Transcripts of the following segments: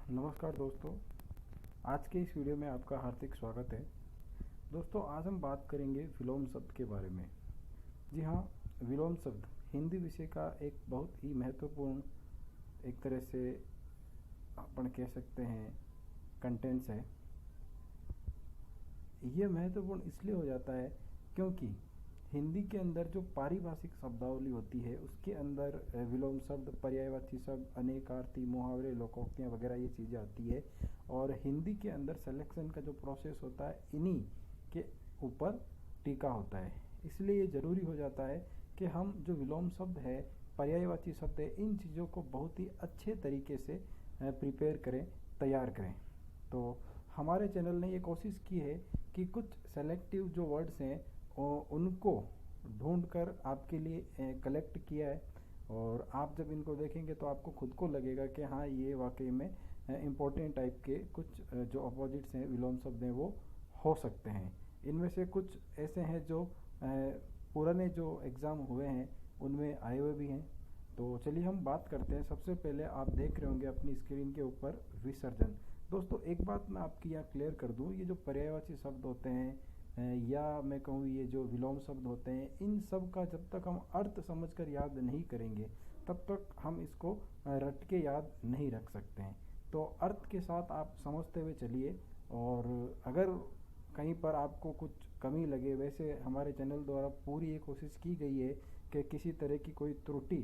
नमस्कार दोस्तों, आज के इस वीडियो में आपका हार्दिक स्वागत है। दोस्तों, आज हम बात करेंगे विलोम शब्द के बारे में। जी हाँ, विलोम शब्द हिंदी विषय का एक बहुत ही महत्वपूर्ण, एक तरह से अपन कह सकते हैं, कंटेंट्स है। ये महत्वपूर्ण इसलिए हो जाता है क्योंकि हिंदी के अंदर जो पारिभाषिक शब्दावली होती है उसके अंदर विलोम शब्द, पर्यायवाची शब्द, अनेकार्थी, मुहावरे, लोकोक्तियाँ वगैरह ये चीज़ें आती है। और हिंदी के अंदर सिलेक्शन का जो प्रोसेस होता है इन्हीं के ऊपर टीका होता है। इसलिए ये ज़रूरी हो जाता है कि हम जो विलोम शब्द है, पर्यायवाची शब्द है, इन चीज़ों को बहुत ही अच्छे तरीके से प्रिपेयर करें, तैयार करें। तो हमारे चैनल ने ये कोशिश की है कि कुछ सेलेक्टिव जो वर्ड्स हैं उनको ढूंढकर आपके लिए कलेक्ट किया है। और आप जब इनको देखेंगे तो आपको खुद को लगेगा कि हाँ, ये वाकई में इम्पोर्टेंट टाइप के कुछ जो अपोजिट्स हैं, विलोम शब्द हैं, वो हो सकते हैं। इनमें से कुछ ऐसे हैं जो पुराने जो एग्ज़ाम हुए हैं उनमें आए हुए भी हैं। तो चलिए हम बात करते हैं। सबसे पहले आप देख रहे होंगे अपनी स्क्रीन के ऊपर विसर्जन। दोस्तों, एक बात मैं आपकी यहाँ क्लियर कर दूँ, ये जो पर्यायवाची शब्द होते हैं या मैं कहूँ ये जो विलोम शब्द होते हैं, इन सब का जब तक हम अर्थ समझकर याद नहीं करेंगे तब तक हम इसको रट के याद नहीं रख सकते हैं। तो अर्थ के साथ आप समझते हुए चलिए। और अगर कहीं पर आपको कुछ कमी लगे, वैसे हमारे चैनल द्वारा पूरी ये कोशिश की गई है कि किसी तरह की कोई त्रुटि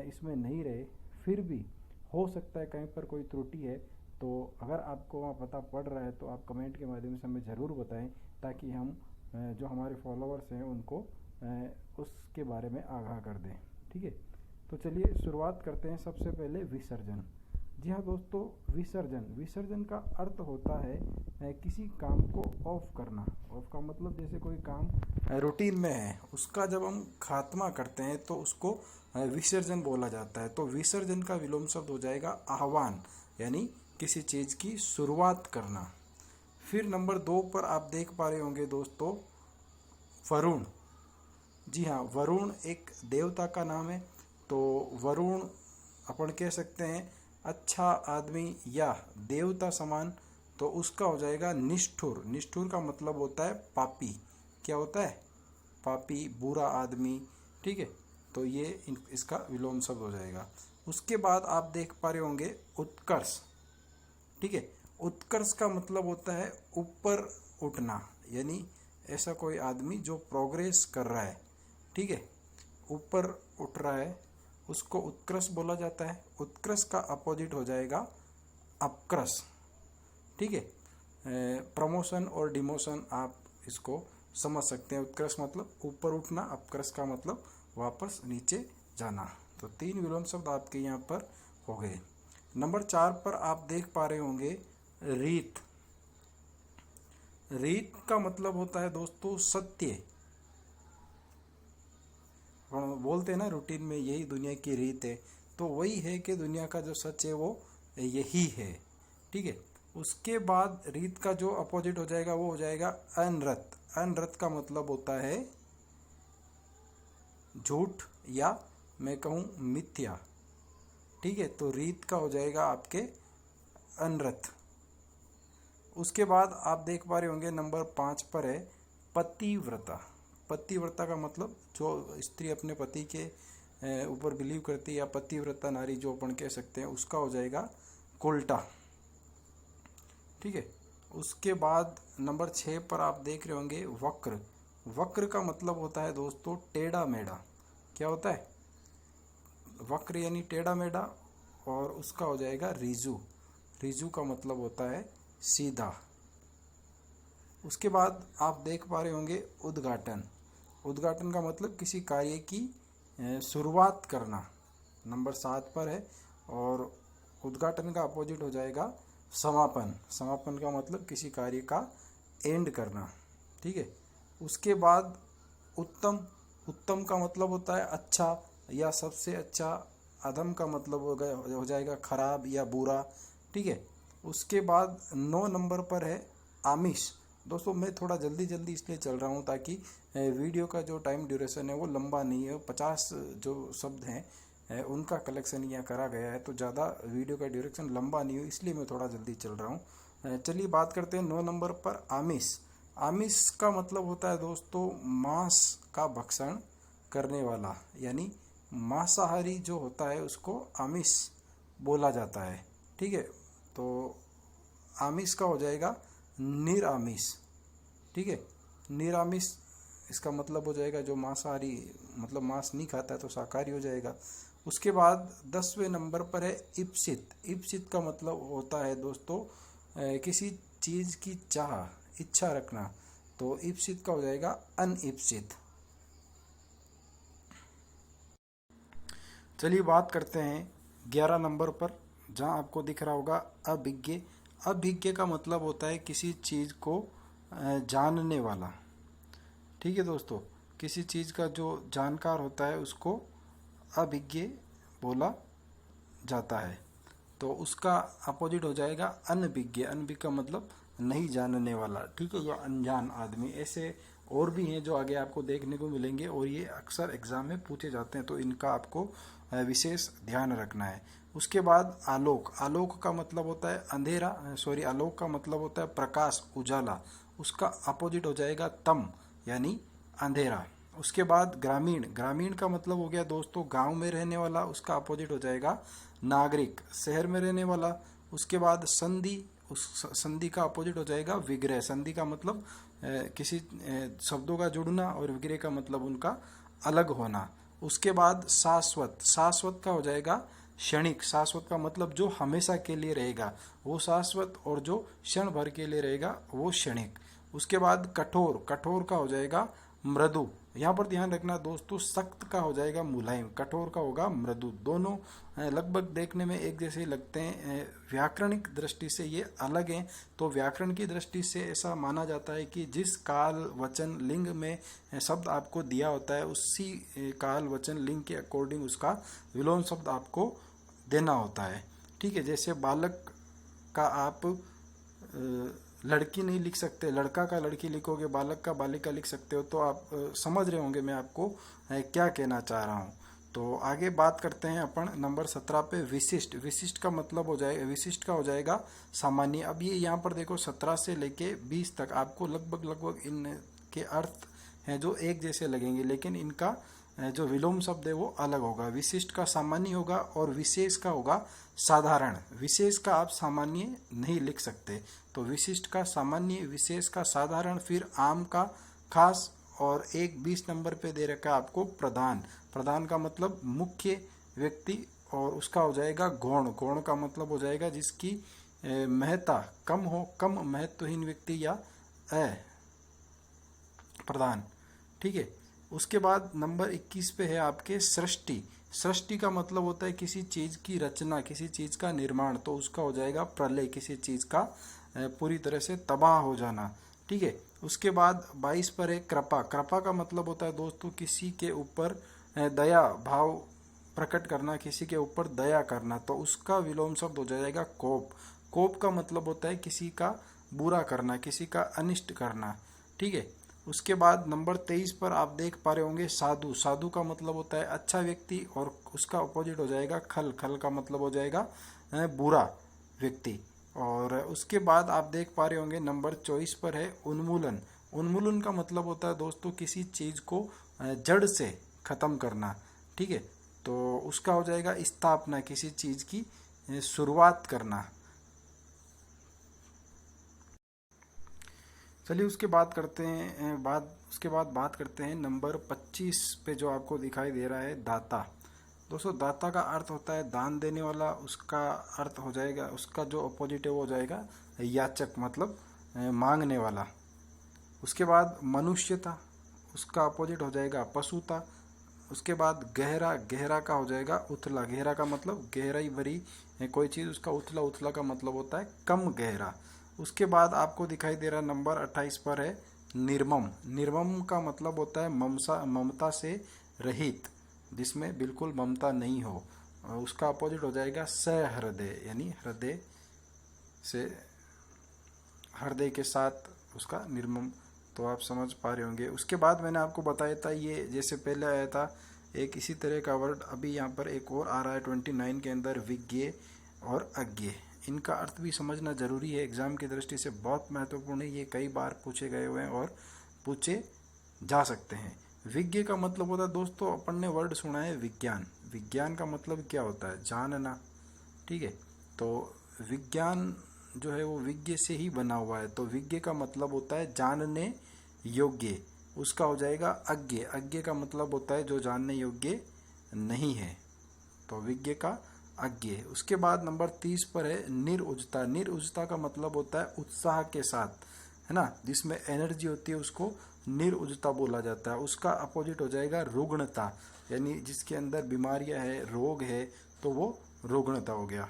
इसमें नहीं रहे। फिर भी हो सकता है कहीं पर कोई त्रुटि है, तो अगर आपको वहाँ पता पड़ रहा है तो आप कमेंट के माध्यम से हमें ज़रूर बताएं, ताकि हम जो हमारे फॉलोअर्स हैं उनको उसके बारे में आगाह कर दें। ठीक है, तो चलिए शुरुआत करते हैं। सबसे पहले विसर्जन। जी हाँ दोस्तों, विसर्जन का अर्थ होता है किसी काम को ऑफ करना। ऑफ का मतलब जैसे कोई काम रूटीन में है, उसका जब हम खात्मा करते हैं तो उसको विसर्जन बोला जाता है। तो विसर्जन का विलोम शब्द हो जाएगा आह्वान, यानी किसी चीज़ की शुरुआत करना। फिर नंबर 2 पर आप देख पा रहे होंगे दोस्तों, वरुण। जी हाँ, वरुण एक देवता का नाम है। तो वरुण अपन कह सकते हैं अच्छा आदमी या देवता समान। तो उसका हो जाएगा निष्ठुर। निष्ठुर का मतलब होता है पापी। क्या होता है? पापी, बुरा आदमी। ठीक है, तो ये इसका विलोम शब्द हो जाएगा। उसके बाद आप देख पा रहे होंगे उत्कर्ष। ठीक है, उत्कर्ष का मतलब होता है ऊपर उठना, यानी ऐसा कोई आदमी जो प्रोग्रेस कर रहा है। ठीक है, ऊपर उठ रहा है, उसको उत्कर्ष बोला जाता है। उत्कर्ष का अपोजिट हो जाएगा अपकृष। ठीक है, प्रमोशन और डिमोशन आप इसको समझ सकते हैं। उत्कर्ष मतलब ऊपर उठना, अपकृष का मतलब वापस नीचे जाना। तो 3 विलोम शब्द आपके यहाँ पर हो गए। नंबर 4 पर आप देख पा रहे होंगे रीत। रीत का मतलब होता है दोस्तों सत्य। बोलते हैं ना रूटीन में यही दुनिया की रीत है, तो वही है कि दुनिया का जो सच है वो यही है। ठीक है, उसके बाद रीत का जो अपोजिट हो जाएगा वो हो जाएगा अनरत। अनरत का मतलब होता है झूठ या मैं कहूँ मिथ्या। ठीक है, तो रीत का हो जाएगा आपके अनरत। उसके बाद आप देख पा रहे होंगे नंबर 5 पर है पतिव्रता। पतिव्रता का मतलब जो स्त्री अपने पति के ऊपर बिलीव करती है, या पतिव्रता नारी जो अपन कह सकते हैं, उसका हो जाएगा उल्टा। ठीक है, उसके बाद नंबर 6 पर आप देख रहे होंगे वक्र। वक्र का मतलब होता है दोस्तों टेढ़ा मेढ़ा। क्या होता है? वक्र यानी टेढ़ा मेढ़ा। और उसका हो जाएगा ऋजु। ऋजु का मतलब होता है सीधा। उसके बाद आप देख पा रहे होंगे उद्घाटन। उद्घाटन का मतलब किसी कार्य की शुरुआत करना। नंबर 7 पर है। और उद्घाटन का अपोजिट हो जाएगा समापन। समापन का मतलब किसी कार्य का एंड करना। ठीक है, उसके बाद उत्तम। उत्तम का मतलब होता है अच्छा या सबसे अच्छा। अधम का मतलब हो जाएगा खराब या बुरा। ठीक है, उसके बाद 9 नंबर पर है आमिष। दोस्तों, मैं थोड़ा जल्दी इसलिए चल रहा हूँ ताकि वीडियो का जो टाइम ड्यूरेशन है वो लंबा नहीं है। 50 जो शब्द हैं उनका कलेक्शन यहाँ करा गया है। तो ज़्यादा वीडियो का ड्यूरेशन लंबा नहीं हो इसलिए मैं थोड़ा जल्दी चल रहा हूँ। चलिए बात करते हैं 9 नंबर पर आमिष। आमिष का मतलब होता है दोस्तों मांस का भक्षण करने वाला, यानी मांसाहारी जो होता है उसको आमिष बोला जाता है। ठीक है, तो आमिष का हो जाएगा निरामिष। ठीक है, निरामिष इसका मतलब हो जाएगा जो मांसाहारी, मतलब मांस नहीं खाता है तो शाकाहारी हो जाएगा। उसके बाद 10वें नंबर पर है इप्सित। इप्सित का मतलब होता है दोस्तों किसी चीज़ की चाह, इच्छा रखना। तो इप्सित का हो जाएगा अनइप्सित। चलिए बात करते हैं 11 नंबर पर, जहां आपको दिख रहा होगा अभिज्ञ। अभिज्ञ का मतलब होता है किसी चीज़ को जानने वाला। ठीक है दोस्तों, किसी चीज़ का जो जानकार होता है उसको अभिज्ञ बोला जाता है। तो उसका अपोजिट हो जाएगा अनभिज्ञ। अनभिज्ञ का मतलब नहीं जानने वाला। ठीक है, या अनजान आदमी। ऐसे और भी हैं जो आगे आपको देखने को मिलेंगे और ये अक्सर एग्जाम में पूछे जाते हैं, तो इनका आपको विशेष ध्यान रखना है। उसके बाद आलोक। आलोक का मतलब होता है अंधेरा, आलोक का मतलब होता है प्रकाश, उजाला। उसका अपोजिट हो जाएगा तम, यानी अंधेरा। उसके बाद ग्रामीण। ग्रामीण का मतलब हो गया दोस्तों गांव में रहने वाला। उसका अपोजिट हो जाएगा नागरिक, शहर में रहने वाला। उसके बाद संधि। उस संधि का अपोजिट हो जाएगा विग्रह। संधि का मतलब किसी शब्दों का जुड़ना, और विग्रह का मतलब उनका अलग होना। उसके बाद शाश्वत। शाश्वत का हो जाएगा क्षणिक। शाश्वत का मतलब जो हमेशा के लिए रहेगा वो शाश्वत, और जो क्षण भर के लिए रहेगा वो क्षणिक। उसके बाद कठोर। कठोर का हो जाएगा मृदु। यहाँ पर ध्यान रखना दोस्तों, सख्त का हो जाएगा मुलायम, कठोर का होगा मृदु। दोनों लगभग देखने में एक जैसे लगते हैं, व्याकरणिक दृष्टि से ये अलग हैं। तो व्याकरण की दृष्टि से ऐसा माना जाता है कि जिस काल वचन लिंग में शब्द आपको दिया होता है उसी काल वचन लिंग के अकॉर्डिंग उसका विलोम शब्द आपको देना होता है। ठीक है, जैसे बालक का आप लड़की नहीं लिख सकते, लड़का का लड़की लिखोगे, बालक का बालिका लिख सकते हो। तो आप समझ रहे होंगे मैं आपको क्या कहना चाह रहा हूँ। तो आगे बात करते हैं अपन नंबर 17 पे विशिष्ट। विशिष्ट का मतलब हो जाएगा, विशिष्ट का हो जाएगा सामान्य। अब ये यहाँ पर देखो 17 से लेके 20 तक आपको लगभग इनके अर्थ हैं जो एक जैसे लगेंगे, लेकिन इनका जो विलोम शब्द है वो अलग होगा। विशिष्ट का सामान्य होगा और विशेष का होगा साधारण। विशेष का आप सामान्य नहीं लिख सकते, तो विशिष्ट का सामान्य, विशेष का साधारण, फिर आम का खास, और एक 20 नंबर पे दे रखा है आपको प्रधान। प्रधान का मतलब मुख्य व्यक्ति, और उसका हो जाएगा गौण। गौण का मतलब हो जाएगा जिसकी महत्ता कम हो, कम महत्वहीन व्यक्ति या प्रधान। ठीक है, उसके बाद नंबर 21 पे है आपके सृष्टि। सृष्टि का मतलब होता है किसी चीज की रचना, किसी चीज का निर्माण। तो उसका हो जाएगा प्रलय, किसी चीज का पूरी तरह से तबाह हो जाना। ठीक है, उसके बाद 22 पर है कृपा। कृपा का मतलब होता है दोस्तों किसी के ऊपर दया भाव प्रकट करना, किसी के ऊपर दया करना। तो उसका विलोम शब्द हो जाएगा कोप। कोप का मतलब होता है किसी का बुरा करना, किसी का अनिष्ट करना। ठीक है, उसके बाद नंबर 23 पर आप देख पा रहे होंगे साधु। साधु का मतलब होता है अच्छा व्यक्ति, और उसका अपोजिट हो जाएगा खल। खल का मतलब हो जाएगा बुरा व्यक्ति। और उसके बाद आप देख पा रहे होंगे नंबर 24 पर है उन्मूलन। उन्मूलन का मतलब होता है दोस्तों किसी चीज को जड़ से खत्म करना। ठीक है, तो उसका हो जाएगा स्थापना, किसी चीज की शुरुआत करना। चलिए उसके बाद करते हैं उसके बाद बात करते हैं नंबर 25 पे, जो आपको दिखाई दे रहा है दाता। दोस्तों दाता का अर्थ होता है दान देने वाला। उसका अर्थ हो जाएगा, उसका जो अपोजिट है वो हो जाएगा याचक, मतलब मांगने वाला। उसके बाद मनुष्यता, उसका अपोजिट हो जाएगा पशुता। उसके बाद गहरा। गहरा का हो जाएगा उथला। गहरा का मतलब गहराई भरी कोई चीज़, उसका उथला। उथला का मतलब होता है कम गहरा। उसके बाद आपको दिखाई दे रहा नंबर 28 पर है निर्मम। निर्मम का मतलब होता है ममता से रहित, जिसमें बिल्कुल ममता नहीं हो। उसका अपोजिट हो जाएगा सहृदय, यानी हृदय से, हृदय के साथ उसका निर्मम। तो आप समझ पा रहे होंगे। उसके बाद मैंने आपको बताया था, ये जैसे पहले आया था एक इसी तरह का वर्ड अभी यहाँ पर एक और आ रहा है 29 के अंदर, विज्ञेय और अज्ञेय। इनका अर्थ भी समझना जरूरी है, एग्जाम की दृष्टि से बहुत महत्वपूर्ण है। ये कई बार पूछे गए हुए हैं और पूछे जा सकते हैं। विज्ञ का मतलब होता है दोस्तों, अपन ने वर्ड सुना है विज्ञान। विज्ञान का मतलब क्या होता है? जानना। ठीक है, तो विज्ञान जो है वो विज्ञ से ही बना हुआ है, तो विज्ञ का मतलब होता है जानने योग्य। उसका हो जाएगा अज्ञ। अज्ञ का मतलब होता है जो जानने योग्य नहीं है, तो विज्ञ का अज्ञ। उसके बाद नंबर 30 पर है निरुजता। निरुजता का मतलब होता है उत्साह के साथ, है ना, जिसमें एनर्जी होती है उसको निरुजता बोला जाता है। उसका अपोजिट हो जाएगा रुग्णता, यानी जिसके अंदर बीमारियां है, रोग है, तो वो रुग्णता हो गया।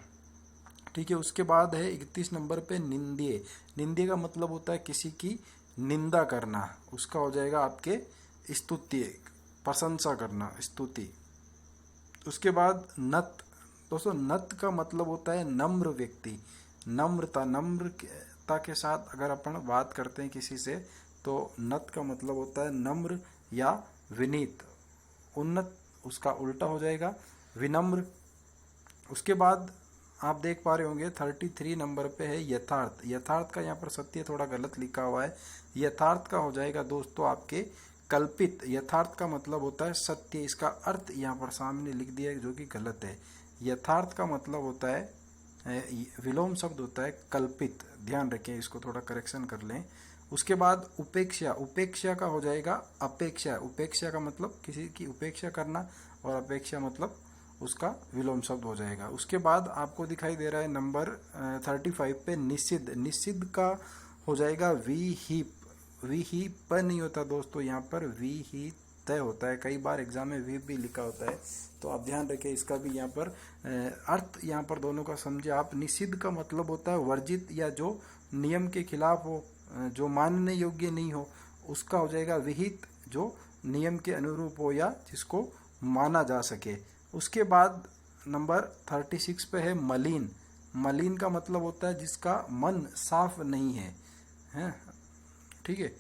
ठीक है, उसके बाद है 31 नंबर पे निंदे। निंदे का मतलब होता है किसी की निंदा करना, उसका हो जाएगा आपके स्तुति, प्रशंसा करना, स्तुति। उसके बाद नत। दोस्तों नत का मतलब होता है नम्र व्यक्ति, नम्रता। नम्रता के साथ अगर अपन बात करते हैं किसी से, तो नत का मतलब होता है नम्र या विनीत। उन्नत उसका उल्टा हो जाएगा विनम्र। उसके बाद आप देख पा रहे होंगे 33 नंबर पे है यथार्थ। यथार्थ का यहाँ पर सत्य थोड़ा गलत लिखा हुआ है। यथार्थ का हो जाएगा दोस्तों आपके कल्पित। यथार्थ का मतलब होता है सत्य। इसका अर्थ यहाँ पर सामने लिख दिया है जो कि गलत है। यथार्थ का मतलब होता है विलोम शब्द होता है कल्पित। ध्यान रखें, इसको थोड़ा करेक्शन कर लें। उसके बाद उपेक्षा। उपेक्षा का हो जाएगा अपेक्षा। उपेक्षा का मतलब किसी की उपेक्षा करना, और अपेक्षा मतलब उसका विलोम शब्द हो जाएगा। उसके बाद आपको दिखाई दे रहा है नंबर 35 पे निषिद्ध। निषिद्ध का हो जाएगा विहिप। विहिप नहीं होता दोस्तों, यहाँ पर विहित तय होता है। कई बार एग्जाम में विहिप भी लिखा होता है, तो आप ध्यान रखें इसका भी यहाँ पर अर्थ यहाँ पर दोनों का समझे आप। निषिद्ध का मतलब होता है वर्जित या जो नियम के खिलाफ हो, जो मानने योग्य नहीं हो, उसका हो जाएगा विहित, जो नियम के अनुरूप हो या जिसको माना जा सके। उसके बाद नंबर 36 पे है मलिन। मलिन का मतलब होता है जिसका मन साफ नहीं है, हैं, ठीक है।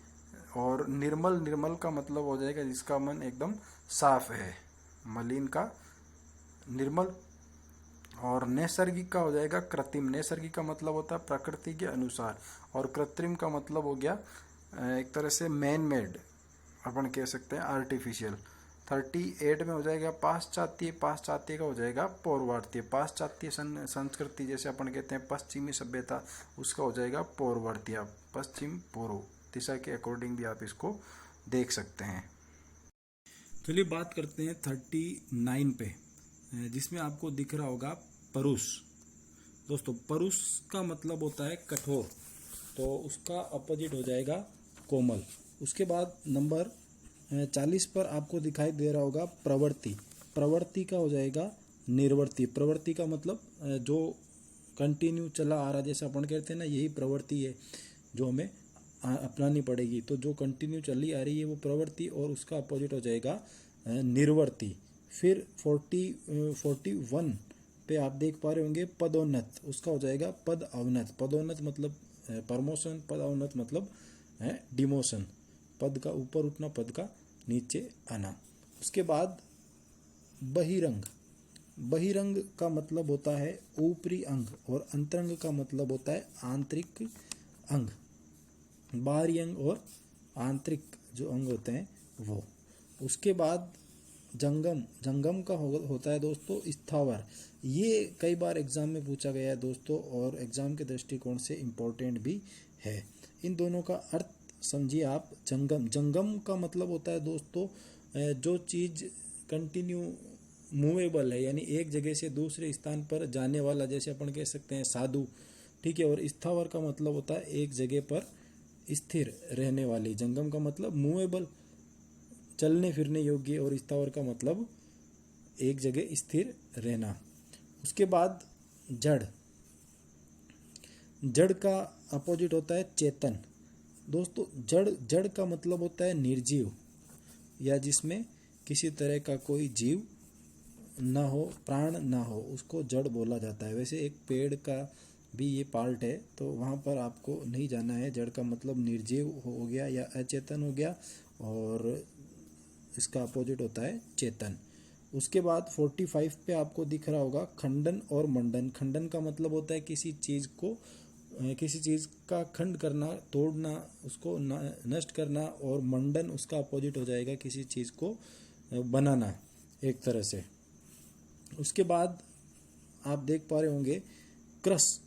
और निर्मल, निर्मल का मतलब हो जाएगा जिसका मन एकदम साफ है, मलिन का निर्मल। और नैसर्गिक का हो जाएगा कृत्रिम। नैसर्गिक का मतलब होता है प्रकृति के अनुसार, और कृत्रिम का मतलब हो गया एक तरह से मैन मेड, अपन कह सकते हैं आर्टिफिशियल। 38 में हो जाएगा पाश्चात्य। पाश्चात्य का हो जाएगा पौर्वात्य। पाश्चात्य संस्कृति जैसे अपन कहते हैं पश्चिमी सभ्यता, उसका हो जाएगा पौर्वात्य, पश्चिम पूर्व दिशा के अकॉर्डिंग भी आप इसको देख सकते हैं। चलिए बात करते हैं 39 पे, जिसमें आपको दिख रहा होगा परुष। दोस्तों परुष का मतलब होता है कठोर, तो उसका अपोजिट हो जाएगा कोमल। उसके बाद नंबर 40 पर आपको दिखाई दे रहा होगा प्रवृत्ति। प्रवृत्ति का हो जाएगा निर्वृत्ति। प्रवृत्ति का मतलब जो कंटिन्यू चला आ रहा, जैसे अपन कहते हैं ना, यही प्रवृत्ति है जो हमें अपनानी पड़ेगी। तो जो कंटिन्यू चली आ रही है वो प्रवृत्ति, और उसका अपोजिट हो जाएगा निर्वृत्ति। फिर 41 पे आप देख पा रहे होंगे पदोन्नत। उसका हो जाएगा पद अवनत। पदोन्नत मतलब प्रमोशन, पद अवनत मतलब डिमोशन। पद का ऊपर उठना, पद का नीचे आना। उसके बाद बहिरंग। बहिरंग का मतलब होता है ऊपरी अंग, और अंतरंग का मतलब होता है आंतरिक अंग। बाहरी अंग और आंतरिक जो अंग होते हैं वो। उसके बाद जंगम। जंगम का होता है दोस्तों स्थावर। ये कई बार एग्जाम में पूछा गया है दोस्तों, और एग्जाम के दृष्टिकोण से इम्पोर्टेंट भी है। इन दोनों का अर्थ समझिए आप। जंगम, जंगम का मतलब होता है दोस्तों जो चीज़ कंटिन्यू मूवेबल है, यानी एक जगह से दूसरे स्थान पर जाने वाला, जैसे अपन कह सकते हैं साधु, ठीक है। और स्थावर का मतलब होता है एक जगह पर स्थिर रहने वाली। जंगम का मतलब मूवेबल, चलने फिरने योग्य, और स्थावर का मतलब एक जगह स्थिर रहना। उसके बाद जड़। जड़ का अपोजिट होता है चेतन। दोस्तों जड़ का मतलब होता है निर्जीव, या जिसमें किसी तरह का कोई जीव ना हो, प्राण ना हो, उसको जड़ बोला जाता है। वैसे एक पेड़ का भी ये पार्ट है, तो वहाँ पर आपको नहीं जाना है। जड़ का मतलब निर्जीव हो गया या अचेतन हो गया, और इसका अपोजिट होता है चेतन। उसके बाद 45 पे आपको दिख रहा होगा खंडन और मंडन। खंडन का मतलब होता है किसी चीज़ को किसी चीज़ का खंड करना, तोड़ना, उसको नष्ट करना, और मंडन उसका अपोजिट हो जाएगा किसी चीज़ को बनाना एक तरह से। उसके बाद आप देख पा रहे होंगे क्रस।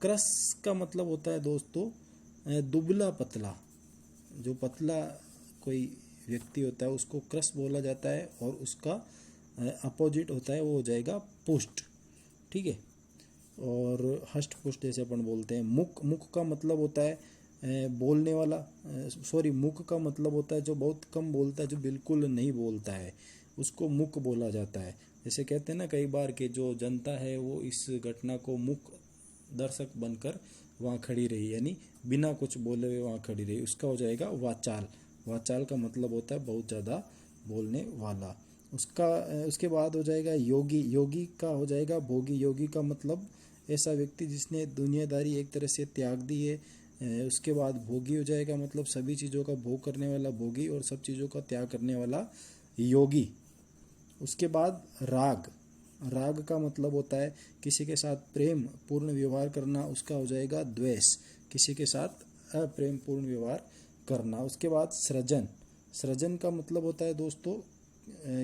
क्रस का मतलब होता है दोस्तों दुबला पतला। जो पतला कोई व्यक्ति होता है उसको क्रस बोला जाता है, और उसका अपोजिट होता है वो हो जाएगा पुष्ट। ठीक है। और हष्ट पुष्ट जैसे अपन बोलते हैं। मुख, मुख का मतलब होता है बोलने वाला, सॉरी मुख का मतलब होता है जो बहुत कम बोलता है, जो बिल्कुल नहीं बोलता है, उसको मुख बोला जाता है। जैसे कहते हैं ना कई बार कि जो जनता है वो इस घटना को मुख दर्शक बनकर वहाँ खड़ी रही, यानी बिना कुछ बोले हुए वहाँ खड़ी रही, उसका हो जाएगा वाचाल। वाचाल का मतलब होता है बहुत ज़्यादा बोलने वाला। उसके बाद हो जाएगा योगी। योगी का हो जाएगा भोगी। योगी का मतलब ऐसा व्यक्ति जिसने दुनियादारी एक तरह से त्याग दी है। उसके बाद भोगी हो जाएगा मतलब सभी चीज़ों का भोग करने वाला भोगी, और सब चीज़ों का त्याग करने वाला योगी। उसके बाद राग। राग का मतलब होता है किसी के साथ प्रेम पूर्ण व्यवहार करना, उसका हो जाएगा द्वेष। किसी के साथ अप्रेम पूर्ण व्यवहार करना। उसके बाद सृजन। सृजन का मतलब होता है दोस्तों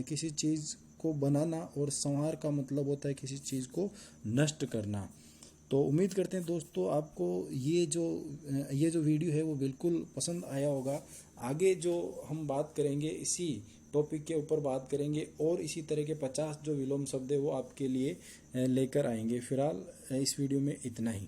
किसी चीज़ को बनाना, और संहार का मतलब होता है किसी चीज़ को नष्ट करना। तो उम्मीद करते हैं दोस्तों आपको ये जो वीडियो है वो बिल्कुल पसंद आया होगा। आगे जो हम बात करेंगे इसी टॉपिक के ऊपर बात करेंगे, और इसी तरह के 50 जो विलोम शब्द है वो आपके लिए लेकर आएंगे। फिलहाल इस वीडियो में इतना ही।